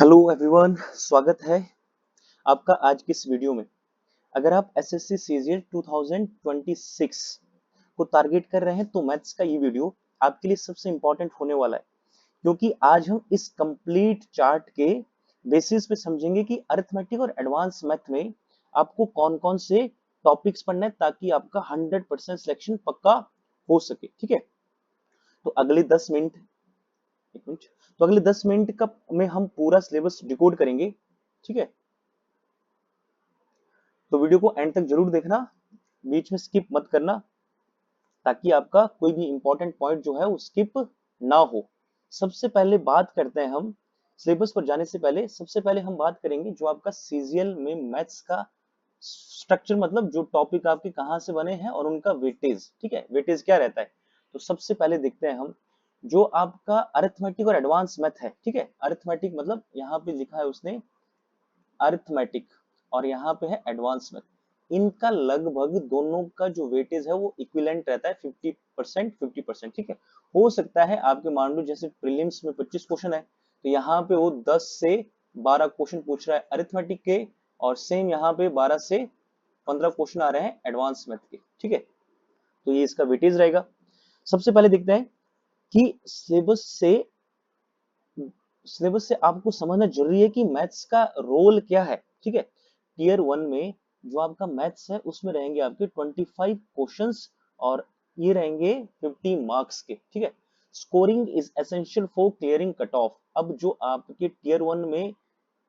Hello everyone, स्वागत है आपका आज की इस वीडियो में। अगर आप एसएससी सीजीएल 2026 को टारगेट कर रहे हैं तो मैथ्स का ये वीडियो आपके लिए सबसे इंपॉर्टेंट होने वाला है, क्योंकि आज हम इस कंप्लीट चार्ट के बेसिस पे समझेंगे कि अरिथमेटिक और एडवांस मैथ में आपको कौन कौन से टॉपिक्स पढ़ना है ताकि आपका 100% सिलेक्शन पक्का हो सके। ठीक है, तो अगले 10 मिनट एक मिनट तो अगले 10 मिनट का में हम पूरा सिलेबस डिकोड करेंगे। ठीक है, तो वीडियो को एंड तक जरूर देखना, बीच में स्किप मत करना, ताकि आपका कोई भी इंपॉर्टेंट पॉइंट जो है वो स्किप ना हो। सबसे पहले बात करते हैं हम सिलेबस पर जाने से पहले। सबसे पहले हम बात करेंगे जो आपका सीजीएल में मैथ्स का स्ट्रक्चर, मतलब जो टॉपिक आपके कहाँ से बने हैं और उनका वेटेज। ठीक है, वेटेज क्या रहता है, तो सबसे पहले देखते हैं हम जो आपका अरिथमेटिक और एडवांस मैथ है। ठीक है, अरिथमेटिक मतलब यहाँ पे लिखा है उसने अरिथमेटिक, और यहाँ पे है एडवांस मैथ। इनका लगभग दोनों का जो वेटेज है वो इक्विवेलेंट रहता है, 50% 50%। ठीक है, हो सकता है आपके मान लो जैसे प्रीलिम्स में 25 क्वेश्चन है तो यहाँ पे वो 10 से 12 क्वेश्चन पूछ रहा है अरिथमेटिक के, और सेम यहाँ पे 12 से 15 क्वेश्चन आ रहे हैं एडवांस मैथ के। ठीक है, तो ये इसका वेटेज रहेगा। सबसे पहले देखते हैं कि सिलेबस से आपको समझना जरूरी है कि मैथ्स का रोल क्या है। ठीक है, टीयर 1 में जो आपका मैथ्स है उसमें रहेंगे आपके 25 क्वेश्चंस, और ये रहेंगे 50 मार्क्स के। ठीक है, scoring is essential for clearing cut off. अब जो आपके टीयर 1 में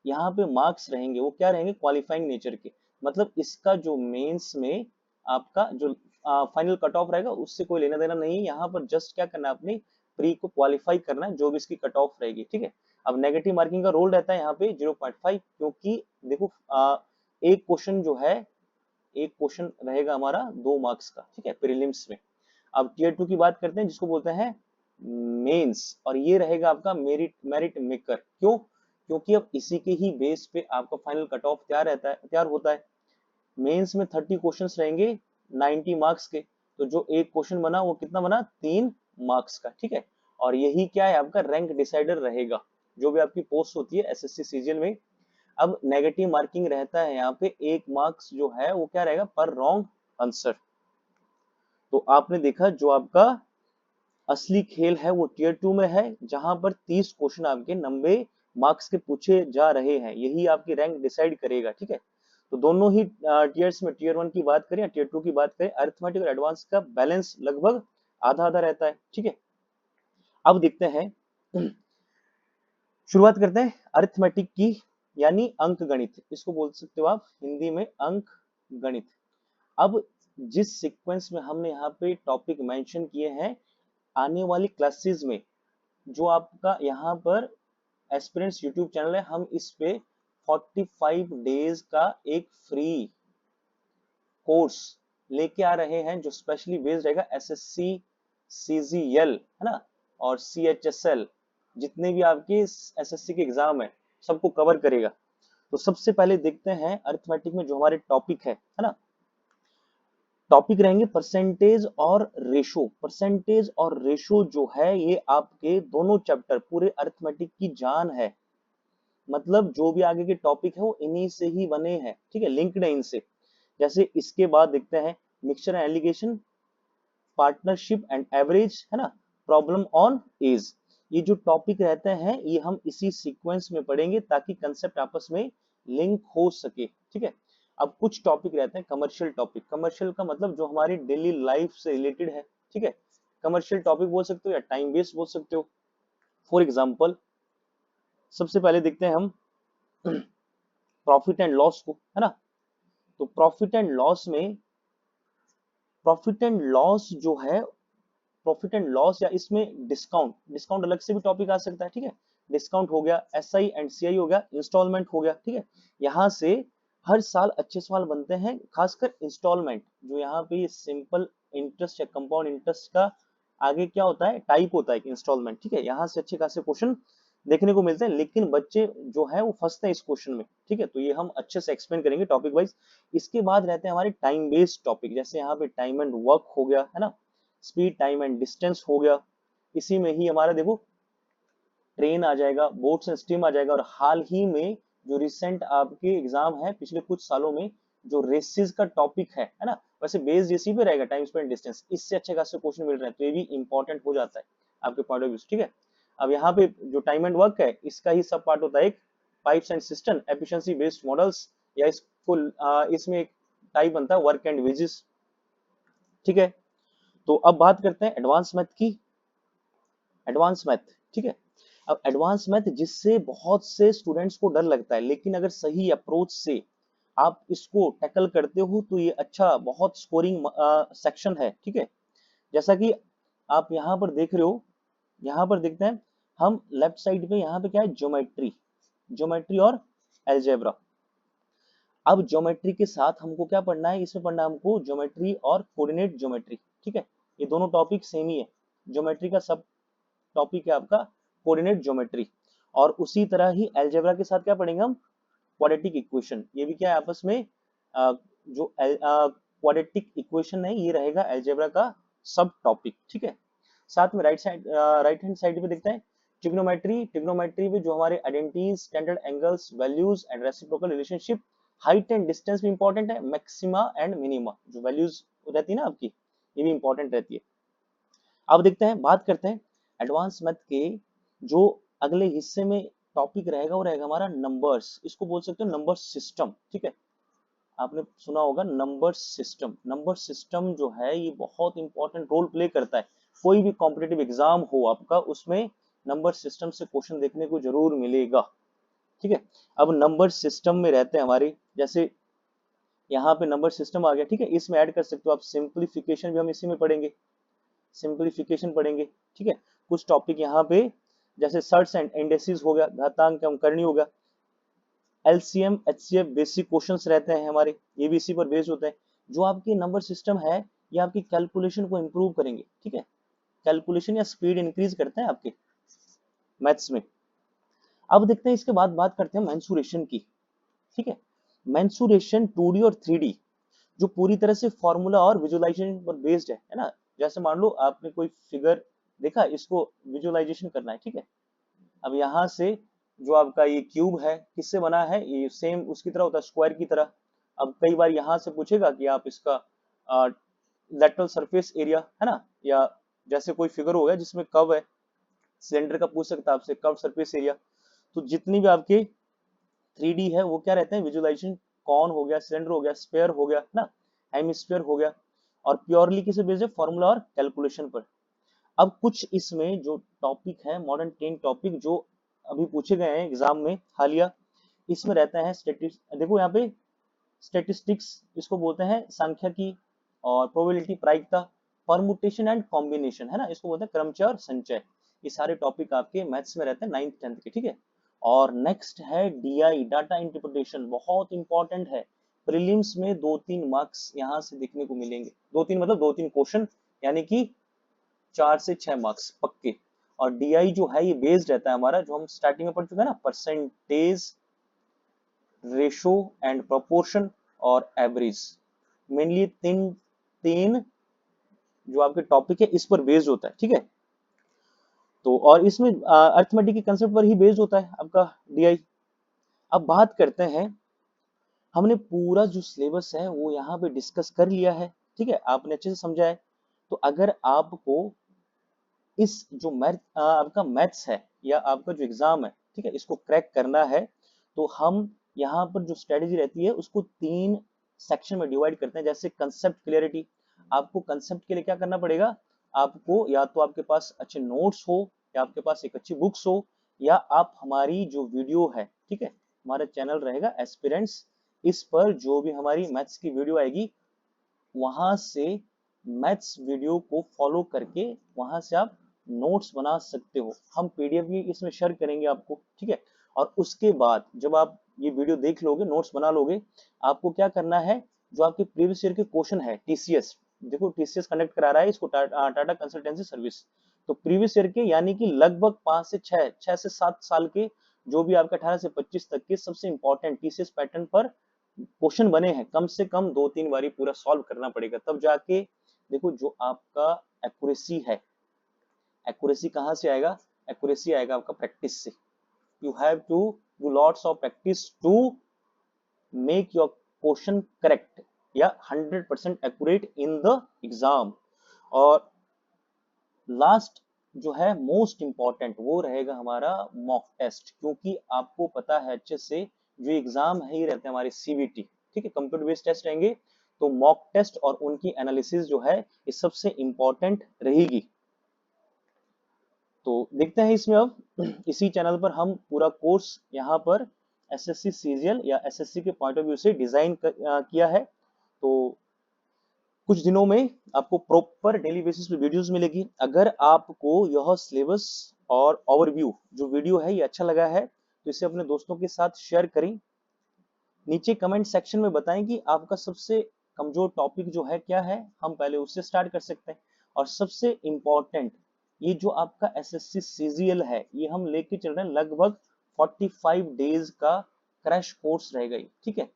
यहाँ पे मार्क्स रहेंगे वो क्या रहेंगे, क्वालिफाइंग नेचर के। मतलब इसका जो मेंस में आपका जो फाइनल कट ऑफ रहेगा उससे कोई लेना देना नहीं है। यहाँ पर जस्ट क्या करना है, अपनी प्री को क्वालिफाई करना है जो भी इसकी कट ऑफ रहेगी। ठीक है, अब नेगेटिव मार्किंग का रोल रहता है यहाँ पे 0.5, क्योंकि देखो एक क्वेश्चन जो है, एक क्वेश्चन रहेगा हमारा 2 मार्क्स का। ठीक है, प्रीलिम्स में। अब टीयर 2 की बात करते हैं जिसको बोलते हैं मेंस, और ये रहेगा आपका मेरिट मेरिट मेकर। क्यों, क्योंकि अब इसी के ही बेस पे आपका फाइनल कट ऑफ तैयार होता है। मेंस में 30 क्वेश्चंस रहेंगे 90 मार्क्स के, तो जो एक क्वेश्चन बना वो कितना बना, 3 मार्क्स का। ठीक है, और यही क्या है, आपका रैंक डिसाइडर रहेगा जो भी आपकी पोस्ट होती है एसएससी सीजीएल में। अब नेगेटिव मार्किंग रहता है यहाँ पे 1 मार्क्स जो है वो क्या रहेगा, पर रॉन्ग आंसर। तो आपने देखा जो आपका असली खेल है वो टीयर 2 में है, जहां पर 30 क्वेश्चन आपके 90 मार्क्स के पूछे जा रहे हैं, यही आपकी रैंक डिसाइड करेगा। ठीक है, तो दोनों ही टीयर्स में, टीयर 1 की बात करें या टीयर 2 की बात करें, अरिथमेटिक और एडवांस का बैलेंस लगभग आधा आधा रहता है। ठीक है, अब देखते हैं शुरुआत करते हैं अरिथमेटिक की, यानी अंक गणित, इसको बोल सकते हो आप हिंदी में अंक गणित। अब जिस सीक्वेंस में हमने यहाँ पे टॉपिक मेंशन किए हैं, आने वाली क्लासेस में जो आपका यहाँ पर एस्पिरेंट्स यूट्यूब चैनल है, हम इस पे 45 डेज का एक फ्री कोर्स लेके आ रहे हैं जो स्पेशली बेस्ड रहेगा एसएससी सीजीएल, है ना, और सीएचएसएल, जितने भी आपके एसएससी के एग्जाम है सबको कवर करेगा। तो सबसे पहले देखते हैं अरिथमेटिक में जो हमारे टॉपिक है ना, टॉपिक रहेंगे परसेंटेज और रेशो। परसेंटेज और रेशो जो है ये आपके दोनों चैप्टर पूरे अरिथमेटिक की जान है, मतलब जो भी आगे के टॉपिक है वो इन्हीं से ही बने हैं। ठीक है, लिंक्ड है इनसे। जैसे इसके बाद देखते हैं mixture and allegation, partnership and average, है ना, प्रॉब्लम ऑन एज। ये जो टॉपिक रहते हैं ये हम इसी सीक्वेंस में पढ़ेंगे ताकि कंसेप्ट आपस में लिंक हो सके। ठीक है, अब कुछ टॉपिक रहते हैं कमर्शियल टॉपिक। कमर्शियल का मतलब जो हमारी डेली लाइफ से रिलेटेड है। ठीक है, कमर्शियल टॉपिक बोल सकते हो या टाइम बेस्ड बोल सकते हो। फॉर एग्जाम्पल सबसे पहले देखते हैं हम प्रॉफिट एंड लॉस को, है ना। तो प्रॉफिट एंड लॉस जो है, प्रॉफिट एंड लॉस या इसमें डिस्काउंट, डिस्काउंट अलग से भी टॉपिक आ सकता है। ठीक है, डिस्काउंट हो गया, एसआई एंड सीआई हो गया, इंस्टॉलमेंट हो गया। ठीक है, यहाँ से हर साल अच्छे सवाल बनते हैं, खासकर इंस्टॉलमेंट जो यहाँ पे सिंपल इंटरेस्ट या कंपाउंड इंटरेस्ट का आगे क्या होता है, टाइप होता है इंस्टॉलमेंट। ठीक है, यहाँ से अच्छे खासे क्वेश्चन देखने को मिलते हैं, लेकिन बच्चे जो है वो फंसते हैं इस क्वेश्चन में। ठीक है, तो ये हम अच्छे से एक्सप्लेन करेंगे टॉपिक वाइज। इसके बाद रहते हैं हमारे टाइम बेस्ड टॉपिक, जैसे यहाँ पे टाइम एंड वर्क हो गया, है ना, स्पीड टाइम एंड डिस्टेंस हो गया। इसी में ही हमारा देखो ट्रेन आ जाएगा, बोट्स एंड स्टीम आ जाएगा, और हाल ही में जो रिसेंट आपके एग्जाम है पिछले कुछ सालों में जो रेसेस का टॉपिक है ना, वैसे बेस्ड इसी पे रहेगा, टाइम स्पेंड डिस्टेंस, इससे अच्छे खासे क्वेश्चन मिल रहे हैं, तो ये भी इंपॉर्टेंट हो जाता है आपके पॉइंट ऑफ व्यू, ठीक है। अब यहाँ पे जो टाइम एंड वर्क है इसका ही सब पार्ट होता है एक pipes and system efficiency based models, या इसको इसमें एक टाइप बनता है वर्क एंड वेजेस, ठीक है। तो अब बात करते हैं एडवांस मैथ की। एडवांस मैथ, ठीक है। अब एडवांस मैथ जिससे बहुत से स्टूडेंट्स को डर लगता है, लेकिन अगर सही अप्रोच से आप इसको टैकल करते हो तो ये अच्छा बहुत स्कोरिंग सेक्शन है, ठीक है। जैसा कि आप यहाँ पर देख रहे हो, यहाँ पर देखते हैं हम लेफ्ट साइड पे, यहाँ पे क्या है, ज्योमेट्री, ज्योमेट्री और एलजेब्रा। अब ज्योमेट्री के साथ हमको क्या पढ़ना है, इसमें पढ़ना है हमको ज्योमेट्री और कोऑर्डिनेट ज्योमेट्री, ठीक है। ये दोनों टॉपिक सेम ही है। ज्योमेट्री का सब टॉपिक है आपका कोऑर्डिनेट ज्योमेट्री, और उसी तरह ही अलजेब्रा के साथ क्या पढ़ेंगे हम, क्वाड्रेटिक इक्वेशन। ये भी क्या है आपस में जो क्वाड्रेटिक इक्वेशन है ये रहेगा अलजेब्रा का सब टॉपिक, ठीक है। साथ में राइट हैंड साइड पे देखते हैं ट्रिग्नोमेट्री। ट्रिग्नोमेट्री में जो हमारे identities, standard angles, values and reciprocal relationship, height and distance भी इंपॉर्टेंट है, मैक्सिमा एंड मिनिमा जो वैल्यूज रहती है ना आपकी, ये भी इंपॉर्टेंट रहती है। अब देखते हैं, बात करते हैं एडवांस मैथ के जो अगले हिस्से में टॉपिक रहेगा, वो रहेगा हमारा नंबर्स। इसको बोल सकते हो नंबर सिस्टम, ठीक है। आपने सुना होगा नंबर सिस्टम। नंबर सिस्टम जो है ये बहुत इंपॉर्टेंट रोल प्ले करता है। कोई भी कॉम्पिटिटिव एग्जाम हो आपका, उसमें नंबर सिस्टम से क्वेश्चन देखने को जरूर मिलेगा, ठीक है। अब नंबर सिस्टम में रहते हैं हमारे, जैसे यहाँ पे नंबर सिस्टम आ गया, ठीक है। इसमें ऐड कर सकते हो आप सिंप्लीफिकेशन, भी हम इसी में पढ़ेंगे, सिंप्लीफिकेशन पढ़ेंगे, ठीक है। कुछ टॉपिक यहाँ पे जैसे सर्ट्स एंड इंडेसिस हो गया, घातांक एवं करनी हो गया, एलसीएम एचसीएफ बेसिक क्वेश्चंस रहते हैं हमारे, ये भी इसी पर बेस्ड होते हैं। जो आपकी नंबर सिस्टम है ये आपकी कैलकुलेशन को इंप्रूव करेंगे, ठीक है। कैलकुलेशन या स्पीड इंक्रीज करते हैं आपके मैथ्स में। अब देखते हैं इसके बाद बात करते हैं मेंसुरेशन की, ठीक है। मेंसुरेशन 2D और 3D जो पूरी तरह से फॉर्मूला और विजुअलाइजेशन पर बेस्ड है ना। जैसे मान लो आपने कोई फिगर देखा, इसको विजुअलाइजेशन करना है, ठीक है। अब यहाँ से जो आपका ये क्यूब है किससे बना है, ये सेम उसकी तरह होता है, स्क्वायर की तरह। अब कई बार यहाँ से पूछेगा कि आप इसका लेटरल सरफेस एरिया है ना, या जैसे कोई फिगर हो गया जिसमें कर्व है, सिलेंडर का पूछ सकता है आपसे कर्व सरफेस एरिया। तो जितनी भी आपके 3D है वो क्या रहते हैं, विजुअलाइजेशन। कॉन हो गया, सिलेंडर हो गया, स्फीयर हो गया ना, हेमिस्फीयर हो गया, और प्योरली किसे बेस्ड है, फॉर्मूला और कैलकुलेशन पर। अब कुछ इसमें जो टॉपिक है मॉडर्न 10 टॉपिक जो अभी पूछे गए हैं एग्जाम में हालिया, इसमें रहता है देखो यहाँ पे स्टेटिस्टिक्स इसको बोलते हैं, सांख्यिकी और प्रोबेबिलिटी प्रायिकता, परमुटेशन एंड कॉम्बिनेशन है ना, इसको बोलते हैं क्रमचय और संचय। ये सारे टॉपिक आपके मैथ्स में रहते हैं 9th 10th के, ठीक है। और नेक्स्ट है डीआई, डाटा इंटरप्रिटेशन, बहुत इंपॉर्टेंट है। प्रीलिम्स में 2-3 मार्क्स यहाँ से देखने को मिलेंगे, 2-3 मतलब 2-3 क्वेश्चन, यानी कि 4 से 6 मार्क्स पक्के। और डीआई जो है ये बेस्ड रहता है हमारा, जो हम स्टार्टिंग में पढ़ चुके हैं ना, परसेंटेज, रेशो एंड प्रोपोर्शन और एवरेज। मेनली तीन तीन जो आपके टॉपिक है इस पर बेस्ड होता है, ठीक है। तो और इसमें अर्थमेटिक के कंसेप्ट पर ही बेस्ड होता है आपका डीआई। अब बात करते हैं, हमने पूरा जो सिलेबस है वो यहाँ पे डिस्कस कर लिया है, ठीक है, आपने अच्छे से समझा है। तो अगर आपको इस जो आपका मैथ्स है या आपका जो एग्जाम है, ठीक है, इसको क्रैक करना है, तो हम यहाँ पर जो स्ट्रेटेजी रहती है उसको 3 सेक्शन में डिवाइड करते हैं। जैसे कंसेप्ट क्लियरिटी, आपको कंसेप्ट के लिए क्या करना पड़ेगा, आपको या तो आपके पास अच्छे नोट्स हो, या आपके पास एक अच्छी बुक्स हो, या आप हमारी जो वीडियो है, ठीक है, हमारा चैनल रहेगा एस्पिरेंट्स, इस पर जो भी हमारी मैथ्स की वीडियो आएगी वहां से मैथ्स वीडियो को फॉलो करके वहां से आप नोट्स बना सकते हो। हम पीडीएफ भी इसमें शेयर करेंगे आपको, ठीक है। और उसके बाद जब आप ये वीडियो देख लोगे, नोट्स बना लोगे, आपको क्या करना है, जो आपके प्रीवियस ईयर के क्वेश्चन है, टीसीएस, देखो टीसीएस कंडक्ट करा रहा है इसको, टाटा कंसल्टेंसी सर्विस। तो प्रीवियस ईयर के यानी कि लगभग 5 से 6 से 7 साल के जो भी आपके 18 से 25 तक के सबसे इंपॉर्टेंट टीसीएस पैटर्न पर क्वेश्चन बने हैं, कम से कम 2-3 बारी पूरा सॉल्व करना पड़ेगा, तब जाके देखो जो आपका एक्यूरेसी है। एक्यूरेसी कहाँ से आएगा, एक्यूरेसी आएगा आपका प्रैक्टिस से। You have to do lots of practice to make your question correct या 100% एक्यूरेट इन द एग्जाम। और लास्ट जो है मोस्ट इंपॉर्टेंट वो रहेगा हमारा मॉक टेस्ट, क्योंकि आपको पता है अच्छे से जो एग्जाम है ही रहते हैं हमारे सीबीटी, ठीक है, कंप्यूटर बेस्ड टेस्ट रहेंगे, तो मॉक टेस्ट और उनकी एनालिसिस जो है ये सबसे इंपॉर्टेंट रहेगी। तो देखते हैं इसमें अब इसी चैनल पर हम पूरा कोर्स यहाँ पर एसएससी सीजीएल या एसएससी के पॉइंट ऑफ व्यू से डिजाइन किया है। तो कुछ दिनों में आपको प्रॉपर डेली बेसिस पे वीडियोस मिलेगी। अगर आपको यह सिलेबस और ओवरव्यू जो वीडियो है ये अच्छा लगा है तो इसे अपने दोस्तों के साथ शेयर करें। नीचे कमेंट सेक्शन में बताएं कि आपका सबसे कमजोर टॉपिक जो है क्या है, हम पहले उससे स्टार्ट कर सकते हैं। और सबसे इंपॉर्टेंट ये जो आपका एसएससी सीजीएल है ये हम लेके चल रहे हैं लगभग 45 डेज का क्रैश कोर्स रहेगा ये, ठीक है,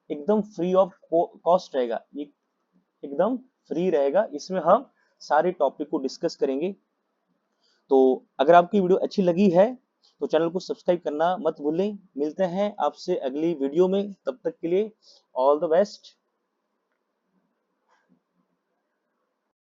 एकदम फ्री ऑफ कॉस्ट रहेगा ये, एकदम फ्री रहेगा। इसमें हम सारे टॉपिक को डिस्कस करेंगे। तो अगर आपकी वीडियो अच्छी लगी है तो चैनल को सब्सक्राइब करना मत भूलें। मिलते हैं आपसे अगली वीडियो में, तब तक के लिए ऑल द बेस्ट।